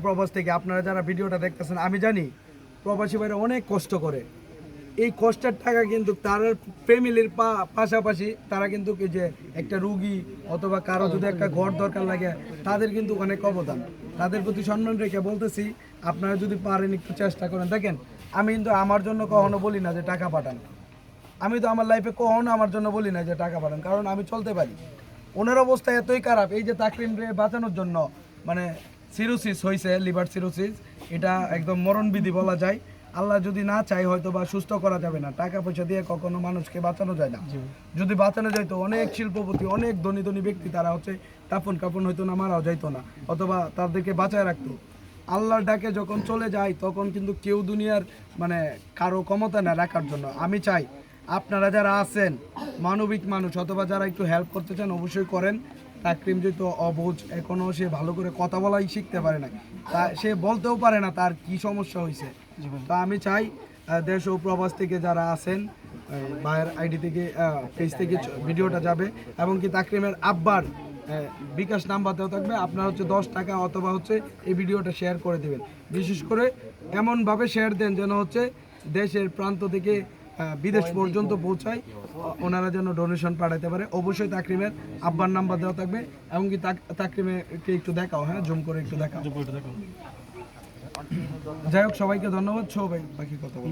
প্রবাস থেকে আপনারা যারা ভিডিওটা দেখতেছেন, আমি জানি প্রবাসী ভাইরা অনেক কষ্ট করে। এই কষ্টের টাকা কিন্তু তার ফ্যামিলির পাশাপাশি তারা কিন্তু এই যে একটা রুগী অথবা কারো যদি একটা ঘর দরকার লাগে, তাদের কিন্তু অনেক অবদান। তাদের প্রতি সম্মান রেখে বলতেছি, আপনারা যদি পারেন একটু চেষ্টা করেন। দেখেন, আমি কিন্তু আমার জন্য কখনো বলি না যে টাকা পাঠান। আমি তো আমার লাইফে কখনো আমার জন্য বলি না যে টাকা পাঠান, কারণ আমি চলতে পারি। ওনার অবস্থা এতই খারাপ, এই যে তাকরিম রে বাঁচানোর জন্য মানে সিরোসিস হয়েছে, লিভার সিরোসিস, এটা একদম মরণবিধি বলা যায়। আল্লাহ যদি না চাই হয়তো বা সুস্থ করা যাবে না। টাকা পয়সা দিয়ে কখনো মানুষকে বাঁচানো যায় না। যদি বাঁচানো যাইতো, অনেক শিল্পপতি, অনেক ধনী ধনী ব্যক্তি তারা হচ্ছে তাপন কাপন হইতো না, মারাও যাইতো না, অথবা তাদেরকে বাঁচায় রাখতো। আল্লাহর ডাকে যখন চলে যায় তখন কিন্তু কেউ দুনিয়ার মানে কারো ক্ষমতা না রাখার জন্য। আমি চাই আপনারা যারা আছেন মানবিক মানুষ অথবা যারা একটু হেল্প করতে চান অবশ্যই করেন। তাকরিম যেহেতু অবুঝ, এখনও সে ভালো করে কথা বলাই শিখতে পারে না, তা সে বলতেও পারে না তার কি সমস্যা হয়েছে। তো আমি চাই দেশ ও প্রবাস থেকে যারা আছেন, ভাইয়ের আইডি থেকে পেজ থেকে ভিডিওটা যাবে, এবং কি তাকরিমের আব্বার বিকাশ নাম্বার দেওয়া থাকবে। আপনার হচ্ছে 10 টাকা অথবা হচ্ছে এই ভিডিওটা শেয়ার করে দেবেন। বিশেষ করে এমনভাবে শেয়ার দেন যেন হচ্ছে দেশের প্রান্ত থেকে বিদেশ পর্যন্ত পৌঁছায়, ওনারা যেন ডোনেশন পাঠাতে পারে। অবশ্যই তাকরিমের আব্বার নাম্বার দেওয়া থাকবে, এমনকি তাকরিমকে একটু দেখাও, হ্যাঁ জুম করে একটু দেখাও। যাই হোক, সবাইকে ধন্যবাদ। বাকি কথা বলো।